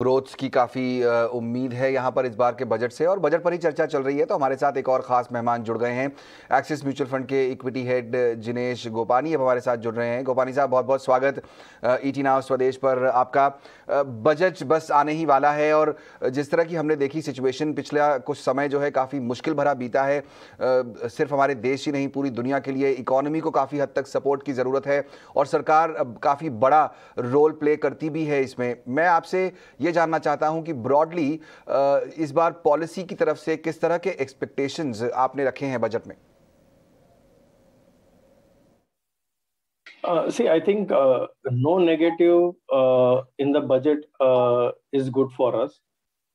Growth की काफ़ी उम्मीद है यहाँ पर इस बार के बजट से, और बजट पर ही चर्चा चल रही है। तो हमारे साथ एक और ख़ास मेहमान जुड़ गए हैं। एक्सिस म्यूचुअल फंड के इक्विटी हेड जिनेश गोपानी अब हमारे साथ जुड़ रहे हैं। गोपानी साहब, बहुत बहुत स्वागत ईटी नाउ स्वदेश पर आपका। बजट बस आने ही वाला है, और जिस तरह की हमने देखी सिचुएशन पिछला कुछ समय जो है काफ़ी मुश्किल भरा बीता है। सिर्फ हमारे देश ही नहीं, पूरी दुनिया के लिए इकोनॉमी को काफ़ी हद तक सपोर्ट की ज़रूरत है, और सरकार काफ़ी बड़ा रोल प्ले करती भी है इसमें। मैं आपसे ये जानना चाहता हूं कि ब्रॉडली इस बार पॉलिसी की तरफ से किस तरह के एक्सपेक्टेशंस आपने रखे हैं बजट में? See, I think no negative in the budget is good for us.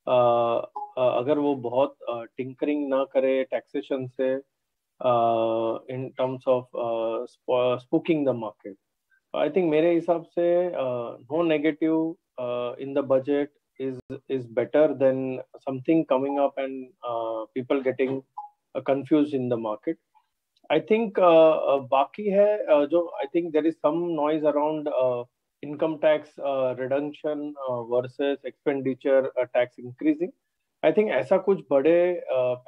अगर वो बहुत टिंकरिंग ना करे टैक्सेशन से in terms of spooking the market. I think मेरे हिसाब से no negative in the budget is better than something coming up and people getting confused in the market. I think बाकी है जो I think there is some noise around income tax reduction versus expenditure tax increasing. I think ऐसा कुछ बड़े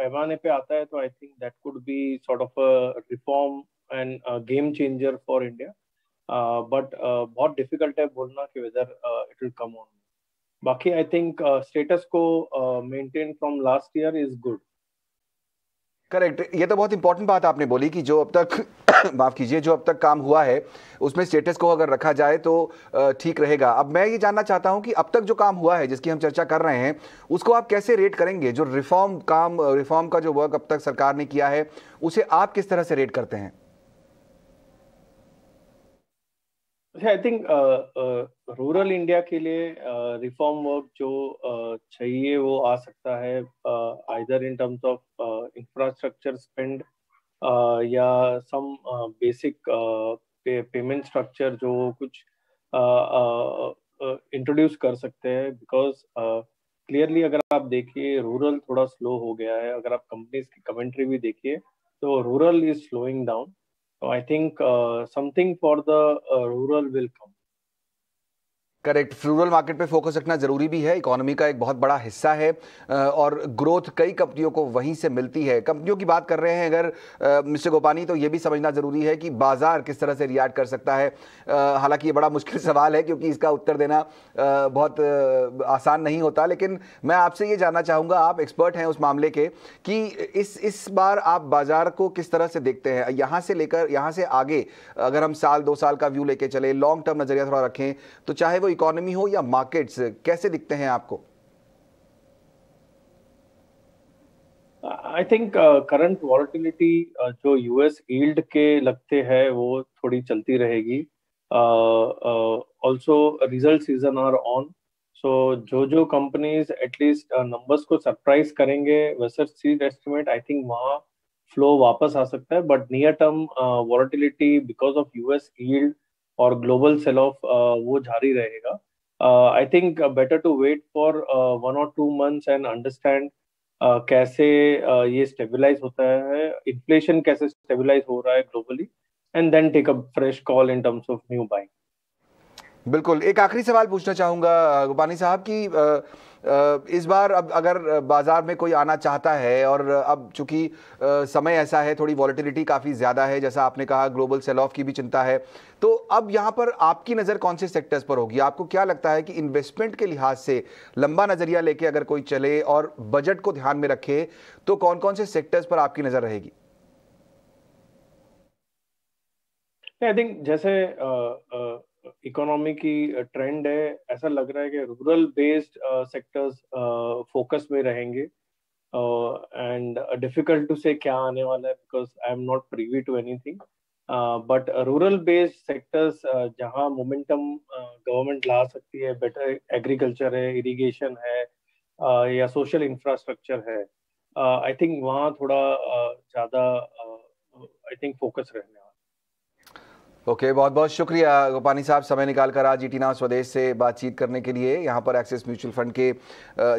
पैमाने पे आता है तो I think that could be sort of a reform and a game changer for India. But बहुत difficult है बोलना कि whether it will come on. बाकी I think status को maintain from last year is good. Correct, ये तो बहुत important बात आपने बोली कि जो अब तक माफ कीजिए, जो अब तक काम हुआ है उसमें स्टेटस को अगर रखा जाए तो ठीक रहेगा। अब मैं ये जानना चाहता हूं कि अब तक जो काम हुआ है जिसकी हम चर्चा कर रहे हैं उसको आप कैसे रेट करेंगे? जो रिफॉर्म का जो वर्क अब तक सरकार ने किया है उसे आप किस तरह से रेट करते हैं? आई थिंक रूरल इंडिया के लिए रिफॉर्म वर्क जो चाहिए वो आ सकता है either in terms of infrastructure spend या सम बेसिक पेमेंट स्ट्रक्चर जो कुछ इंट्रोड्यूस कर सकते हैं। बिकॉज क्लियरली अगर आप देखिए रूरल थोड़ा स्लो हो गया है। अगर आप कंपनीज की कमेंट्री भी देखिए तो rural is slowing down. So I think something for the rural will come. Correct, rural market पे फोकस रखना जरूरी भी है, इकोनॉमी का एक बहुत बड़ा हिस्सा है, और ग्रोथ कई कंपनियों को वहीं से मिलती है। कंपनियों की बात कर रहे हैं अगर मिस्टर गोपानी, तो ये भी समझना जरूरी है कि बाजार किस तरह से रिएक्ट कर सकता है। हालांकि ये बड़ा मुश्किल सवाल है क्योंकि इसका उत्तर देना बहुत आसान नहीं होता, लेकिन मैं आपसे ये जानना चाहूँगा, आप एक्सपर्ट हैं उस मामले के, कि इस बार आप बाजार को किस तरह से देखते हैं यहाँ से लेकर यहाँ से आगे? अगर हम साल 2 साल का व्यू लेके चले, लॉन्ग टर्म नजरिया थोड़ा रखें, तो चाहे वो इकोनॉमी हो या मार्केट्स, कैसे दिखते हैं आपको? आई थिंक करंट वॉलेटिलिटी जो यूएस यील्ड के लगते हैं वो थोड़ी चलती रहेगी। Also result season are on, so जो कंपनीज एटलीस्ट नंबर्स को सरप्राइज करेंगे वैसे सीड एस्टिमेट, आई थिंक वहाँ फ्लो वापस आ सकता है। But near term volatility because of US yield और ग्लोबल सेल ऑफ वो जारी रहेगा। I think better to wait for 1 or 2 months and understand कैसे ये स्टेबलाइज होता है, इन्फ्लेशन कैसे स्टेबलाइज हो रहा है globally, and then take a fresh call in terms of new buying. बिल्कुल, एक आखिरी सवाल पूछना चाहूँगा गोपानी साहब कि इस बार अब अगर बाजार में कोई आना चाहता है, और अब चूंकि समय ऐसा है, थोड़ी वॉलेटिलिटी काफ़ी ज़्यादा है, जैसा आपने कहा ग्लोबल सेल ऑफ की भी चिंता है, तो अब यहाँ पर आपकी नज़र कौन से सेक्टर्स पर होगी? आपको क्या लगता है कि इन्वेस्टमेंट के लिहाज से लंबा नज़रिया लेके अगर कोई चले और बजट को ध्यान में रखे, तो कौन कौन से सेक्टर्स पर आपकी नज़र रहेगी? आई थिंक जैसे इकोनॉमी की ट्रेंड है, ऐसा लग रहा है कि रूरल बेस्ड सेक्टर्स फोकस में रहेंगे। एंड डिफिकल्ट टू से क्या आने वाला है because I am not privy to anything. But rural based sectors जहाँ मोमेंटम गवर्नमेंट ला सकती है, बेटर एग्रीकल्चर है, इरिगेशन है, या सोशल इंफ्रास्ट्रक्चर है, आई थिंक वहाँ थोड़ा ज़्यादा आई थिंक फोकस रहने वाला। ओके, बहुत बहुत शुक्रिया गोपानी साहब, समय निकालकर आज ईटी नाउ स्वदेश से बातचीत करने के लिए। यहाँ पर एक्सिस म्यूचुअल फंड के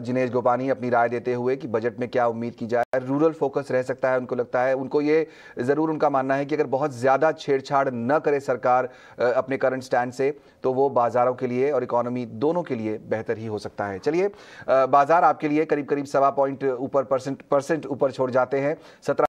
जिनेश गोपानी अपनी राय देते हुए कि बजट में क्या उम्मीद की जाए। रूरल फोकस रह सकता है, उनको लगता है, उनको ये ज़रूर उनका मानना है कि अगर बहुत ज़्यादा छेड़छाड़ न करे सरकार अपने करंट स्टैंड से, तो वो बाज़ारों के लिए और इकोनॉमी दोनों के लिए बेहतर ही हो सकता है। चलिए, बाज़ार आपके लिए करीब करीब 1.25% ऊपर छोड़ जाते हैं। 17